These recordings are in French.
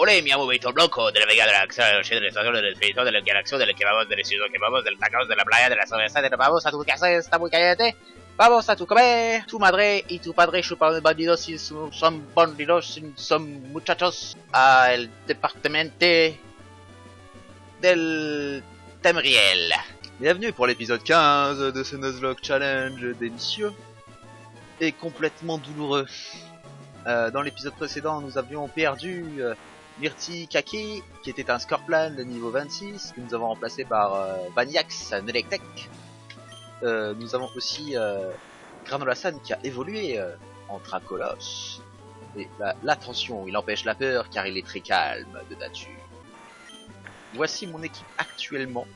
hola, mi movimiento blanco de la Vega de la estación del espíritu del galaxio del que vamos del ciudad que vamos del tacos de la playa de la cerveza vamos a tu casa está muy caliente. Vamos a tu comer, tu madre y tu padre chupan bandidos si son bandidos, si son muchachos al departamento del Tamriel. Bienvenue pour l'épisode 15 de ce Nuzlocke Challenge délicieux et complètement douloureux. Dans l'épisode précédent, nous avions perdu Myrti Kaki, qui était un Scorplan de niveau 26, que nous avons remplacé par Vaniax Nelectec. Nous avons aussi Granola-san qui a évolué en Dracolos. Et l'attention, il empêche la peur car il est très calme de nature. Voici mon équipe actuellement.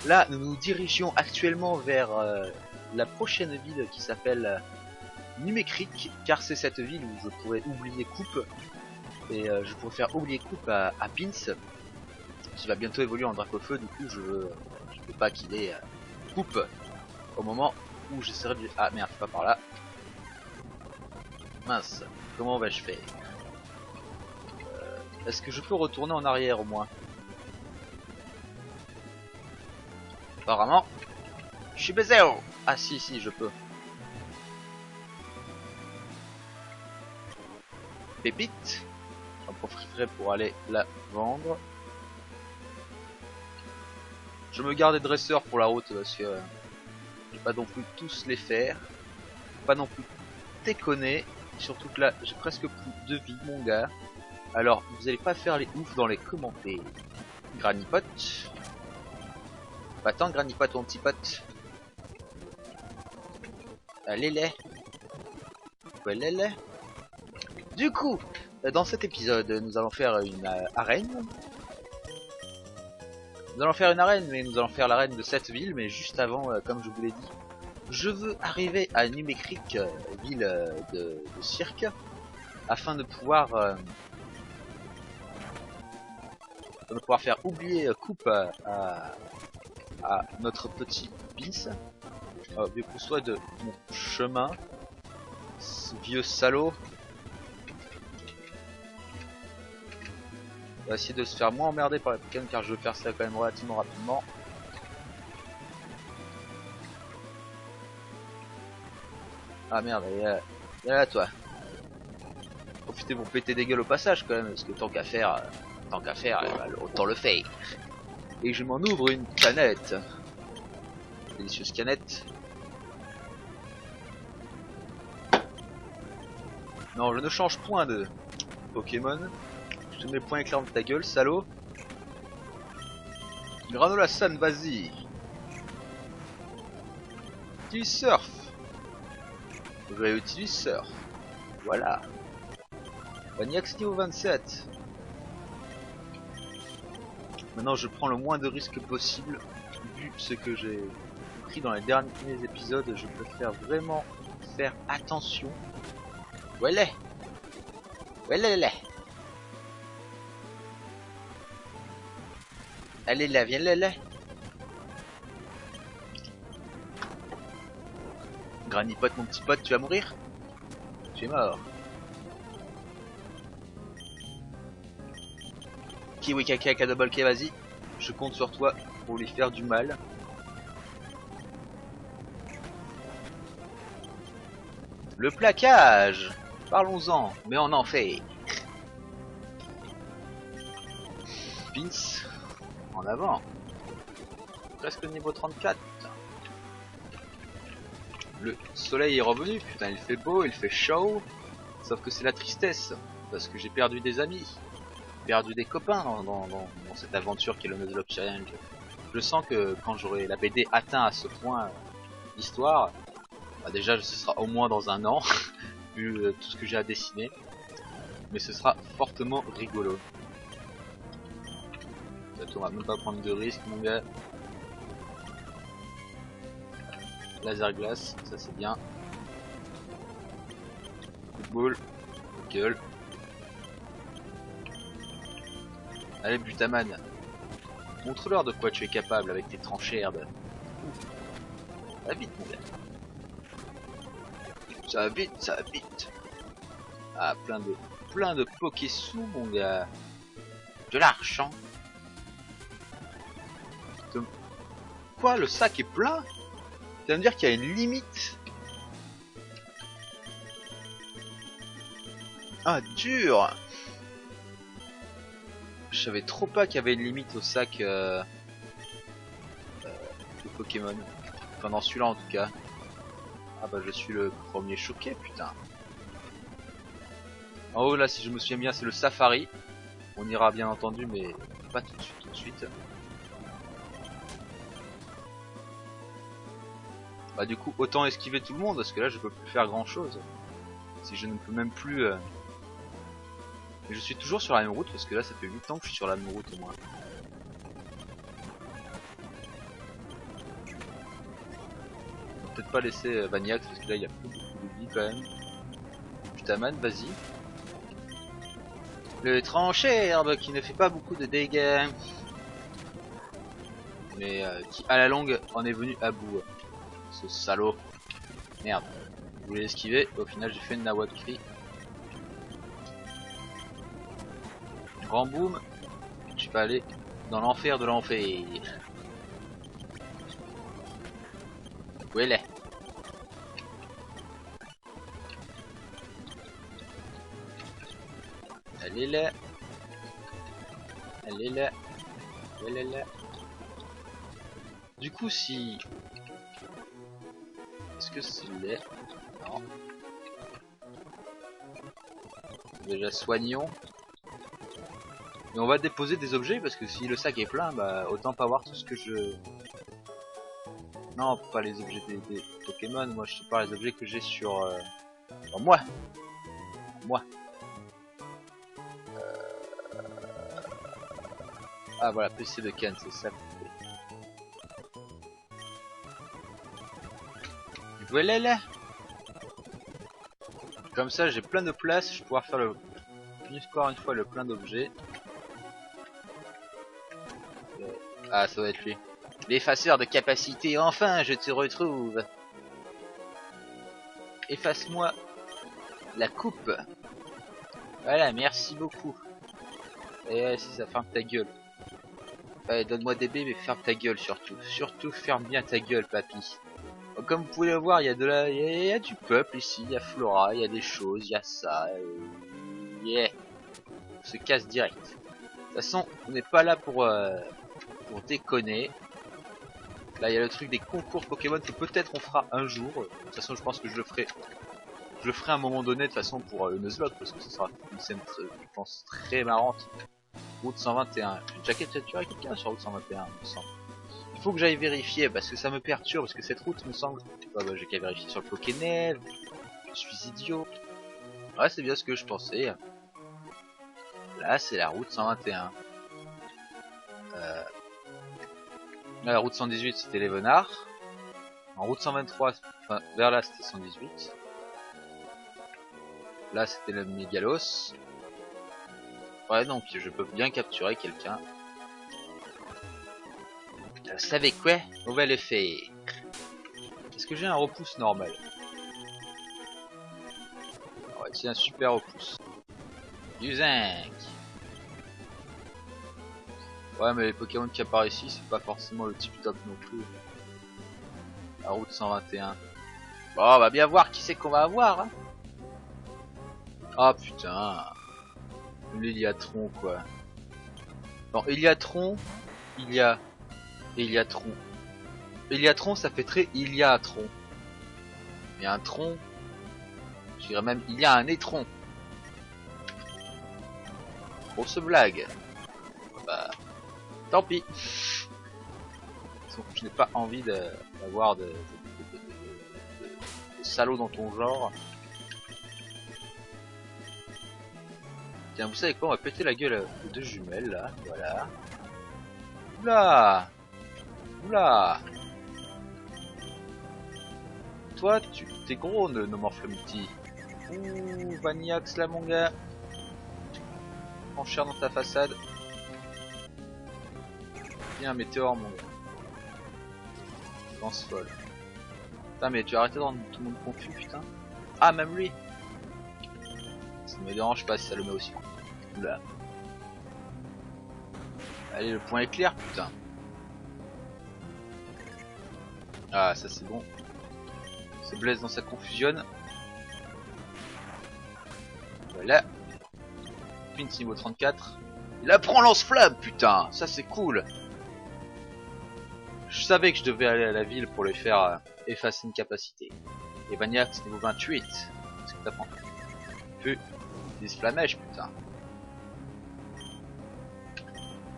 Là, nous nous dirigeons actuellement vers la prochaine ville qui s'appelle Numekrik, car c'est cette ville où je pourrais oublier Coupe. Et je pourrais faire oublier Coupe à Pins, qui va bientôt évoluer en Dracofeu. Du coup, je veux pas qu'il ait Coupe au moment où j'essaierai de... Ah merde, pas par là. Mince, comment vais-je faire? Est-ce que je peux retourner en arrière au moins? Apparemment, je suis baisé. Ah si, je peux. Pépite. J'en profiterai pour aller la vendre. Je me garde des dresseurs pour la route parce que je vais pas non plus tous les faire. Pas non plus déconner. Surtout que là, j'ai presque plus de vie, mon gars. Alors, vous allez pas faire les oufs dans les commentaires. Granipot. Pas tant Granipot, mon petit pote. Allez les. Ouais, les. Du coup, dans cet épisode, nous allons faire une arène. Nous allons faire une arène, mais nous allons faire l'arène de cette ville. Mais juste avant, comme je vous l'ai dit, je veux arriver à Numekrik, ville de cirque, afin de pouvoir faire oublier Coupe à notre petit Pins. Du coup, soit de mon chemin, ce vieux salaud. On va essayer de se faire moins emmerder par la Pokémon car je veux faire ça quand même relativement rapidement. Ah merde, il est là toi. Profitez pour péter des gueules au passage quand même, parce que tant qu'à faire, autant le faire. Et je m'en ouvre une canette. Délicieuse canette. Non, je ne change point de Pokémon. Je te mets le point éclair de ta gueule, salaud. Granola-san, vas-y. Utilise surf. Réutilise surf. Voilà. Vaniax niveau 27. Maintenant je prends le moins de risques possible. Vu ce que j'ai pris dans les derniers épisodes, je préfère vraiment faire attention. Voilà. Voilà. Allez là, viens là. Granipot, mon petit pote, tu vas mourir? Tu es mort. Kiwi Kaka Double K, vas-y. Je compte sur toi pour lui faire du mal. Le plaquage. Parlons-en, mais on en fait. Pins. En avant. Presque niveau 34. Le soleil est revenu. Putain, il fait beau, il fait chaud. Sauf que c'est la tristesse. Parce que j'ai perdu des amis. Perdu des copains dans cette aventure qui est le Nuzlocke Challenge. Je sens que quand j'aurai la BD atteint à ce point d'histoire, bah déjà ce sera au moins dans un an, vu tout ce que j'ai à dessiner. Mais ce sera fortement rigolo. On va même pas prendre de risque, mon gars. Laser glace, ça c'est bien. Football, gueule. Allez Butaman, montre-leur de quoi tu es capable avec tes tranchées herbes. Va vite mon gars. Ça va vite, ça va vite. Ah, plein de Pokésous, mon gars. De l'argent. Quoi, le sac est plein? Tu vas me dire qu'il y a une limite? Ah, dur. Je savais trop pas qu'il y avait une limite au sac de Pokémon. Enfin, dans celui-là en tout cas. Ah bah je suis le premier choqué, putain. En haut là, si je me souviens bien, c'est le safari. On ira bien entendu, mais pas tout de suite, tout de suite. Bah du coup, autant esquiver tout le monde, parce que là je peux plus faire grand chose. Si je ne peux même plus... Mais je suis toujours sur la même route, parce que là ça fait 8 ans que je suis sur la même route au moins. On va peut-être pas laisser Vaniax, parce que là il y a plus beaucoup de vie quand même. Putain, vas-y. Le tranché herbe qui ne fait pas beaucoup de dégâts. Mais qui à la longue en est venu à bout. Ce salaud. Merde. Je voulais esquiver, au final j'ai fait une Nawakri. Grand boom. Je vais aller dans l'enfer de l'enfer. Où elle est? Elle est là. Elle est là. Elle est là. Du coup, si... Est-ce que c'est lait? Non. Déjà soignons. Et on va déposer des objets parce que si le sac est plein, bah autant pas voir tout ce que je... Non, pas les objets des Pokémon. Moi, je sais pas les objets que j'ai sur... sur moi. Moi. Ah voilà, PC de Ken, c'est ça. Voilà là. Comme ça j'ai plein de place, je vais pouvoir faire encore une fois le plein d'objets. Ah, ça doit être lui. L'effaceur de capacité, enfin je te retrouve. Efface-moi la coupe. Voilà, merci beaucoup. Et si ça ferme ta gueule. Ouais, donne-moi des baies mais ferme ta gueule surtout. Surtout ferme bien ta gueule, papy. Comme vous pouvez le voir, il y a y a du peuple ici, il y a Flora, il y a des choses, il y a ça. Yeah. On se casse direct. De toute façon, on n'est pas là pour déconner. Là, il y a le truc des concours Pokémon que peut-être on fera un jour. De toute façon, je pense que je le ferai. Je le ferai à un moment donné de toute façon pour une Nuzlocke parce que ce sera une scène, je pense, très marrante. Route 121. J'ai déjà capturé quelqu'un sur route 121, il me semble. Il faut que j'aille vérifier parce que ça me perturbe parce que cette route me semble... Ah bah j'ai qu'à vérifier sur le Pokénet. Je suis idiot. Ouais, c'est bien ce que je pensais. Là c'est la route 121. Là, la route 118 c'était les Venards. En route 123, enfin vers là c'était 118. Là c'était le Mégalos. Ouais, donc je peux bien capturer quelqu'un. Vous savez quoi? On va le faire. Est-ce que j'ai un repousse normal? Ouais, c'est un super repousse. Du zinc. Ouais, mais les Pokémon qui apparaissent ici, c'est pas forcément le type top non plus. La route 121. Bon, on va bien voir qui c'est qu'on va avoir. Hein. Ah putain. L'Héliatron quoi. Bon, Héliatron, il y a Héliatron. Héliatron ça fait très Iliatron. Mais un tronc, je dirais même il y a un étron. Grosse blague. Bah, tant pis. Je n'ai pas envie d'avoir de salauds dans ton genre. Tiens, vous savez quoi, on va péter la gueule aux deux jumelles là, voilà. Oula. Oula. Toi, t'es gros, Nomorphlemity. Ouh, Vaniax là, mon gars. Prends cher dans ta façade. Viens, un météore, mon gars. Lance folle. Putain, mais tu as arrêté de rendre tout le monde confus, putain. Ah, même lui. Ça me dérange pas si ça le met aussi. Oula. Allez, le point éclair, putain. Ah, ça c'est bon. C'est Blaise dans sa confusionne. Voilà. Pins niveau 34. Il apprend lance-flamme, putain. Ça c'est cool. Je savais que je devais aller à la ville pour lui faire effacer une capacité. Et Vaniax niveau 28. Qu'est-ce que t'apprends? Puis, utilise flamèche, putain.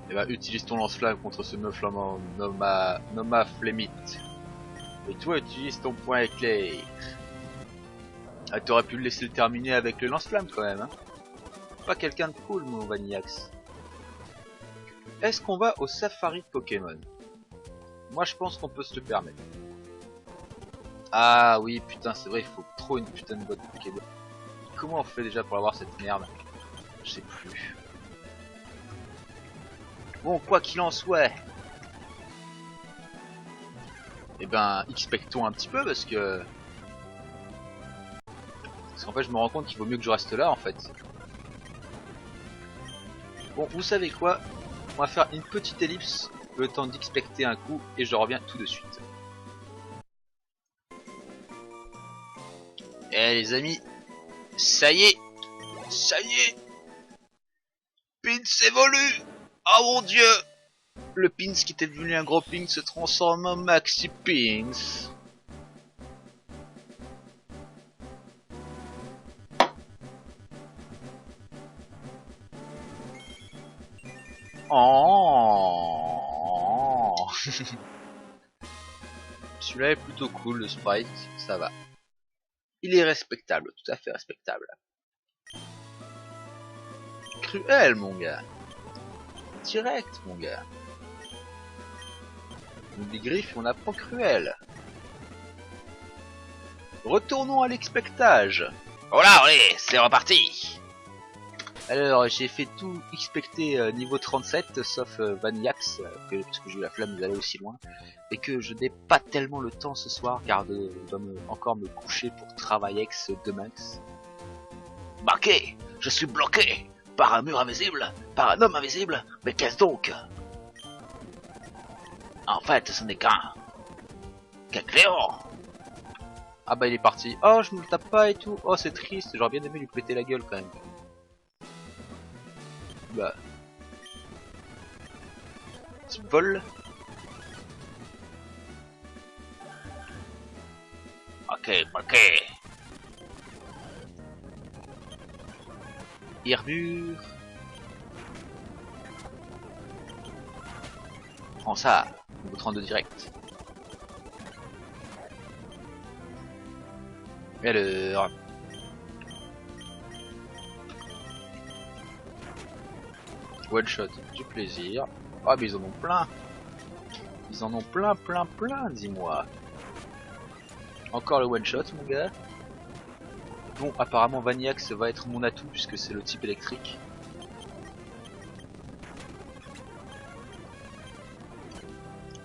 Et bah, utilise ton lance-flamme contre ce meuf flamand Noma Flemite. Et toi, utilise ton point éclair. Ah, t'aurais pu le laisser le terminer avec le lance-flamme quand même, hein. Pas quelqu'un de cool, mon Vaniax. Est-ce qu'on va au safari de Pokémon? Moi, je pense qu'on peut se le permettre. Ah oui, putain, c'est vrai, il faut trop une putain de boîte Pokémon. Comment on fait déjà pour avoir cette merde? Je sais plus. Bon, quoi qu'il en soit. Eh ben, expectons un petit peu parce que... Parce qu'en fait, je me rends compte qu'il vaut mieux que je reste là, en fait. Bon, vous savez quoi? On va faire une petite ellipse, le temps d'expecter un coup, et je reviens tout de suite. Eh les amis, ça y est, Pins évolue. Oh mon dieu, le Pins qui était devenu un gros Pins se transforme en Maxi Pins. Oh. Celui-là est plutôt cool, le sprite, ça va. Il est respectable, tout à fait respectable. Cruel, mon gars. Direct, mon gars. On oublie Griffe, on apprend Cruel. Retournons à l'expectage. Voilà, allez, c'est reparti. Alors, j'ai fait tout expecter niveau 37, sauf Vaniax, parce que j'ai eu la flemme d'aller aussi loin, et que je n'ai pas tellement le temps ce soir, car je dois encore me coucher pour travailler demain. Marqué, je suis bloqué par un mur invisible, par un homme invisible, mais qu'est-ce donc? En fait, ce n'est qu'un cléant. Ah bah il est parti. Oh, je me le tape pas et tout. Oh, c'est triste, j'aurais bien aimé lui péter la gueule quand même. Bah. Petit vol. Ok. Herbure. Prends ça. Niveau 32 direct. Et alors. One shot, du plaisir. Ah mais ils en ont plein. Ils en ont plein, dis-moi. Encore le one shot, mon gars. Bon, apparemment Vaniax va être mon atout puisque c'est le type électrique.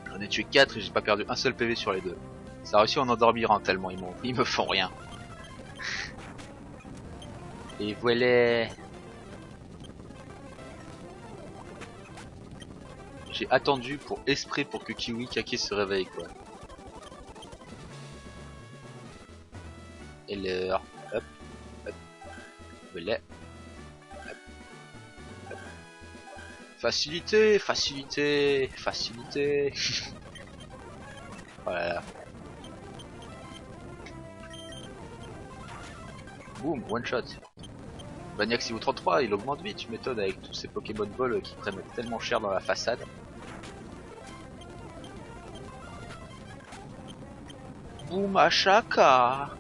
J'en ai tué 4 et j'ai pas perdu un seul PV sur les deux. Ça a réussi à en endormir un tellement ils me font rien. Et voilà. J'ai attendu pour exprès pour que Kiwi Kake se réveille quoi. Et l'heure. Hop. Voilà. Hop. Hop. Facilité. Voilà. Boum, one shot. Vaniax niveau 33, il augmente vite, tu m'étonnes avec tous ces Pokémon Ball qui prennent tellement cher dans la façade. Boum, Achaka.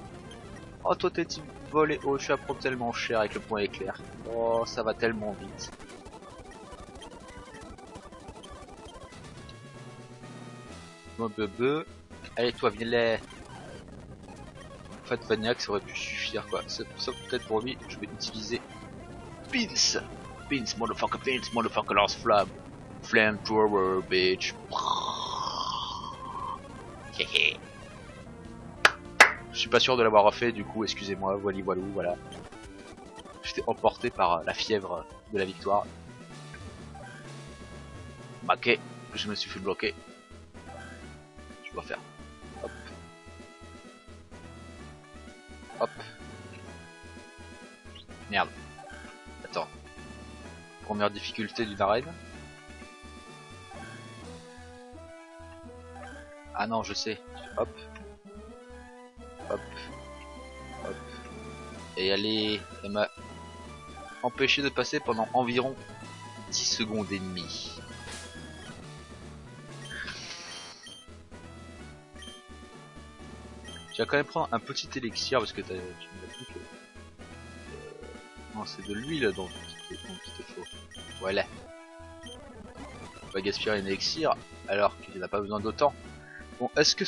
Oh, toi t'es type vol et haut, tu apprends tellement cher avec le point éclair. Oh, ça va tellement vite. Bon, bebe. Allez, toi, viens là. En fait, Vaniax aurait pu suffire quoi. C'est pour ça que peut-être pour lui, je vais utiliser Pins, motherfucker lance-flamme. Flamethrower, bitch. Je suis pas sûr de l'avoir refait, du coup, excusez-moi, voilà. J'étais emporté par la fièvre de la victoire. Ok, je me suis fait bloquer. Je dois faire. Hop. Hop. Merde. Attends. Première difficulté d'une arène. Ah non, je sais. Hop. Hop. Hop. Et elle m'a empêché de passer pendant environ 10 secondes et demie. Je vais quand même prendre un petit élixir parce que tu m'as dit que... non, c'est de l'huile dont il te faut. Voilà. On va gaspiller un élixir alors qu'il n'a pas besoin d'autant. Bon, est-ce que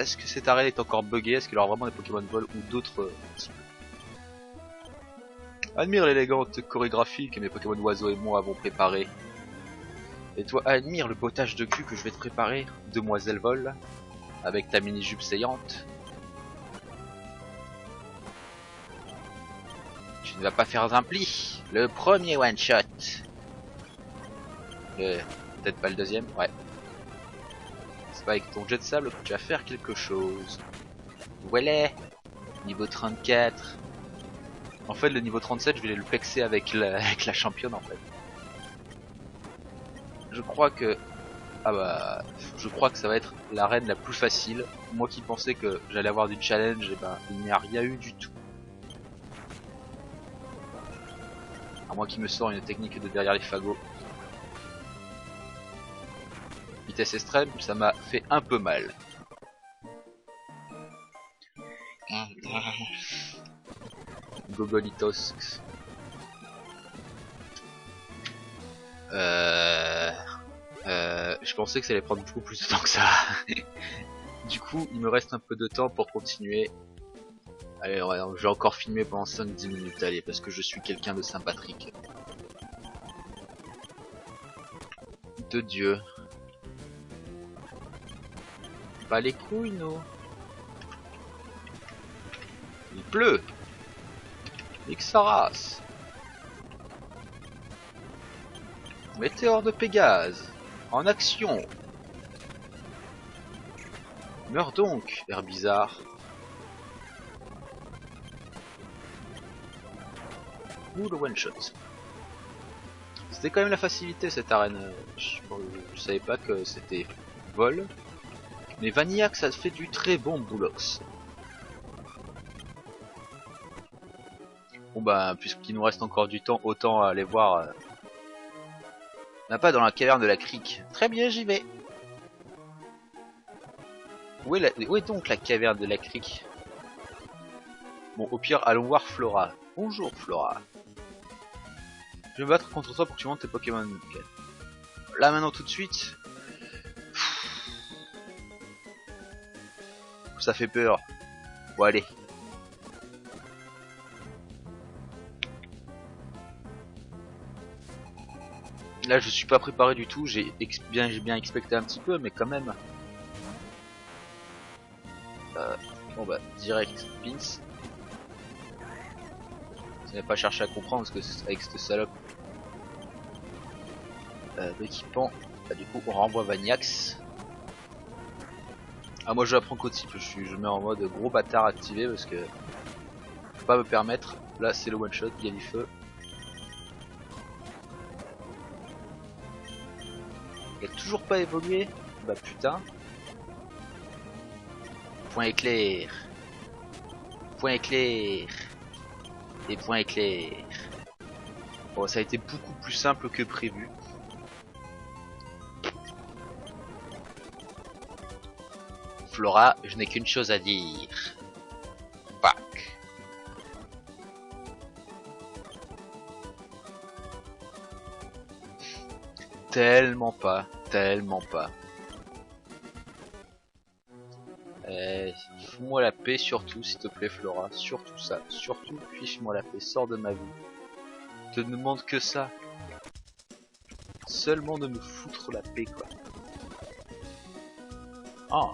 cette arène est encore buggée? Est-ce qu'il y aura vraiment des Pokémon Vol ou d'autres types? Admire l'élégante chorégraphie que mes Pokémon oiseaux et moi avons préparée. Et toi, admire le potage de cul que je vais te préparer, demoiselle Vol, avec ta mini-jupe saillante. Tu ne vas pas faire un pli. Le premier one-shot. Peut-être pas le deuxième, ouais. C'est pas avec ton jet de sable que tu vas faire quelque chose. Voilà. Niveau 34. En fait, le niveau 37, je vais le plexer avec la championne en fait. Je crois que... ah bah... je crois que ça va être l'arène la plus facile. Moi qui pensais que j'allais avoir du challenge, et ben il n'y a rien eu du tout. À moi qui me sort une technique de derrière les fagots. Vitesse extrême, ça m'a fait un peu mal. Gogolitos. Je pensais que ça allait prendre beaucoup plus de temps que ça. Du coup, il me reste un peu de temps pour continuer. Allez, ouais, je vais encore filmer pendant 5-10 minutes, allez, parce que je suis quelqu'un de sympathique. De Dieu. Pas les couilles, nous. Il pleut. Ixaras. Météore de Pégase. En action. Meurs donc, air bizarre. Ou le one shot. C'était quand même la facilité cette arène. Je savais pas que c'était vol. Mais Vanillac ça fait du très bon boulox. Bon bah puisqu'il nous reste encore du temps, autant aller voir. On n'a pas dans la caverne de la crique. Très bien, j'y vais. Où est donc la caverne de la crique? Bon, au pire, allons voir Flora. Bonjour Flora. Je vais me battre contre toi pour que tu montes tes Pokémon. Okay. Là maintenant tout de suite. Ça fait peur. Bon allez. Là je suis pas préparé du tout, j'ai bien expecté un petit peu, mais quand même. Bon bah direct Pins. Je n'ai pas cherché à comprendre parce que avec cette salope d'équipement, bah, du coup on renvoie Vaniax. Ah moi je la prends qu'au type, je mets en mode gros bâtard activé parce que je peux pas me permettre. Là c'est le one shot, Galifeu. Il a toujours pas évolué. Bah putain. Point éclair. Point éclair. Et point éclair. Bon ça a été beaucoup plus simple que prévu. Flora, je n'ai qu'une chose à dire. Fuck. Tellement pas, tellement pas. Fous-moi la paix surtout, s'il te plaît Flora. Surtout ça, surtout fiche-moi la paix, sors de ma vie. Je te demande que ça. Seulement de me foutre la paix quoi. Ah.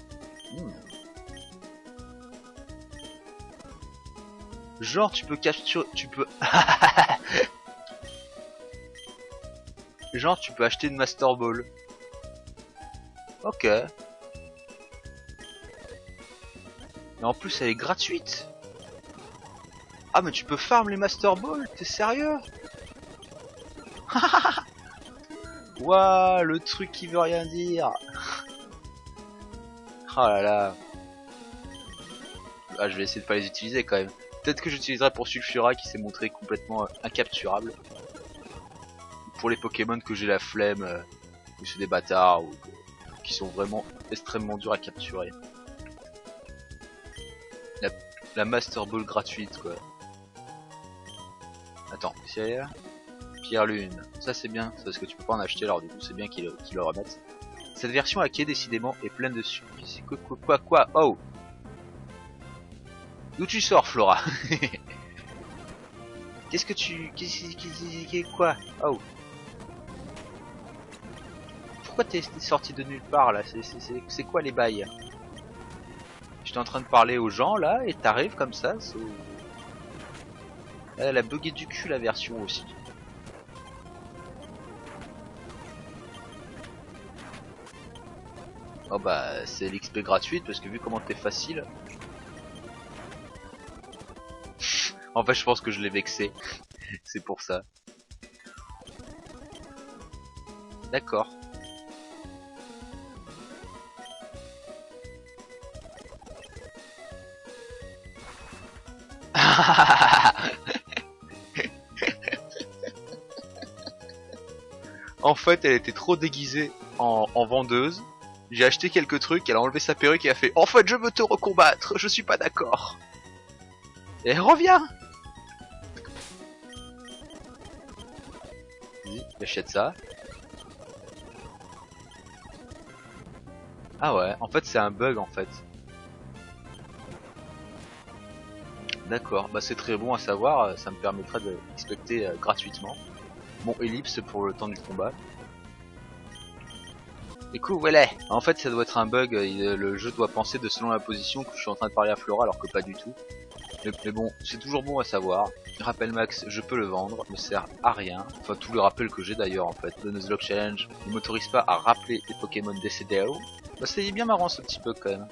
Genre tu peux capturer, tu peux... Genre tu peux acheter une Master Ball. Ok. Mais en plus elle est gratuite. Ah mais tu peux farm les Master Ball, t'es sérieux? Waouh, le truc qui veut rien dire. Oh là là. Ah, je vais essayer de pas les utiliser quand même. Peut-être que j'utiliserai pour Sulfura qui s'est montré complètement incapturable. Pour les Pokémon que j'ai la flemme, ou c'est des bâtards, ou qui sont vraiment extrêmement durs à capturer. La Master Ball gratuite quoi. Attends, c'est là. Pierre Lune, ça c'est bien, parce que tu peux pas en acheter alors du coup c'est bien qu'ils le remettent. Cette version hackée décidément est pleine de surprises. Quoi oh. D'où tu sors Flora? Qu'est-ce que tu... Quoi? Oh. Pourquoi t'es sorti de nulle part là? C'est quoi les bails? J'étais en train de parler aux gens là et t'arrives comme ça. Elle a bugué du cul la version aussi. Oh bah c'est l'XP gratuite parce que vu comment t'es facile. En fait je pense que je l'ai vexé. C'est pour ça. D'accord. En fait elle était trop déguisée en vendeuse. J'ai acheté quelques trucs, elle a enlevé sa perruque et a fait « En fait je veux te recombattre, je suis pas d'accord !» Et elle revient. Vas-y, j'achète ça. Ah ouais, en fait c'est un bug en fait. D'accord, bah c'est très bon à savoir, ça me permettra de expecter gratuitement mon ellipse pour le temps du combat. Et cool, voilà. En fait ça doit être un bug, le jeu doit penser de selon la position que je suis en train de parler à Flora alors que pas du tout. Mais bon, c'est toujours bon à savoir. Rappel max, je peux le vendre, me sert à rien. Enfin tous les rappels que j'ai d'ailleurs en fait. Le Nuzlocke Challenge ne m'autorise pas à rappeler les Pokémon décédés. Bah c'est bien marrant ce petit bug quand même.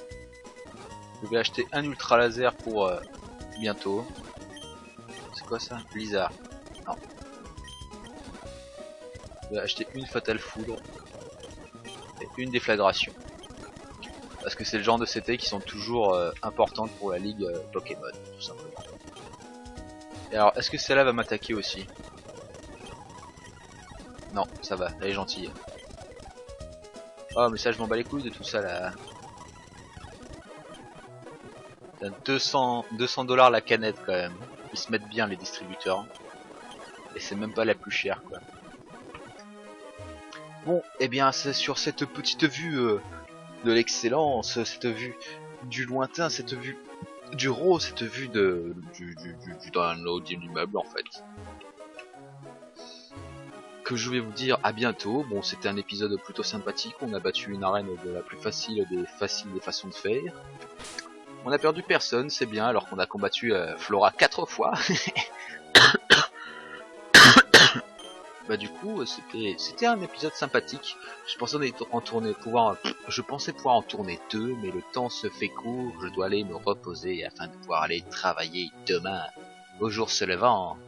Je vais acheter un ultra laser pour bientôt. C'est quoi ça? Blizzard. Non. Je vais acheter une Fatal Foudre. Et une déflagration. Parce que c'est le genre de CT qui sont toujours importantes pour la ligue Pokémon, tout simplement. Et alors, est-ce que celle-là va m'attaquer aussi? Non, ça va, elle est gentille. Oh, mais ça, je m'en bats les couilles de tout ça là. 200 $ la canette quand même. Ils se mettent bien les distributeurs. Et c'est même pas la plus chère quoi. Bon, et bien c'est sur cette petite vue de l'excellence, cette vue du lointain, cette vue du raw, cette vue du download de l'immeuble en fait. Que je vais vous dire à bientôt. Bon, c'était un épisode plutôt sympathique, on a battu une arène de la plus facile des façons de faire. On a perdu personne, c'est bien, alors qu'on a combattu Flora 4 fois. Bah du coup c'était un épisode sympathique. Je pensais pouvoir en tourner 2, mais le temps se fait court, je dois aller me reposer afin de pouvoir aller travailler demain au jour se levant.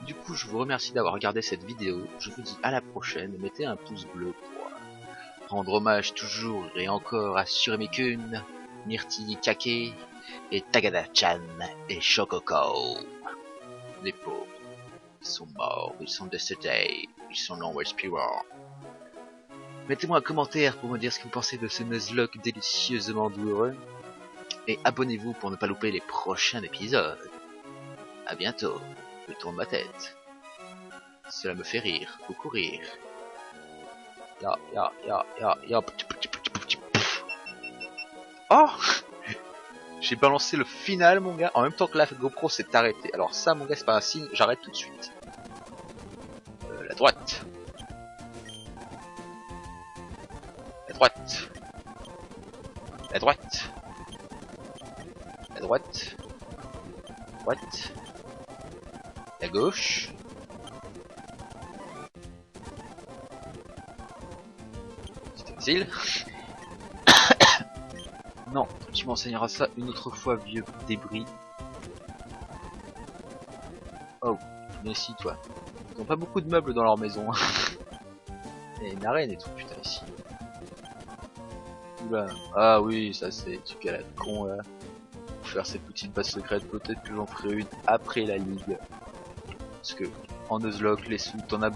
Du coup je vous remercie d'avoir regardé cette vidéo, je vous dis à la prochaine, mettez un pouce bleu pour rendre hommage toujours et encore à Suremikun, Myrtille Kake et Tagada-chan et Shokoko. Les pauvres. Ils sont morts, ils sont décédés, ils sont non respirants. Mettez-moi un commentaire pour me dire ce que vous pensez de ce Nuzlocke délicieusement douloureux. Et abonnez-vous pour ne pas louper les prochains épisodes. A bientôt, je tourne ma tête. Cela me fait rire, beaucoup rire. Oh! J'ai balancé le final mon gars, en même temps que la GoPro s'est arrêtée. Alors ça mon gars c'est pas un signe, j'arrête tout de suite. La droite. La droite. La droite. La droite. droite. À gauche. C'est facile. Non, tu m'enseigneras ça une autre fois, vieux débris. Oh, mais si toi. Ils ont pas beaucoup de meubles dans leur maison. Il y a une arène et tout, putain, ici. Oula. Ah oui, ça c'est truc à la con là. Pour faire ces petites bases secrètes, peut-être que j'en ferai une après la ligue. Parce que en Nuzlocke, les sous, t'en as besoin.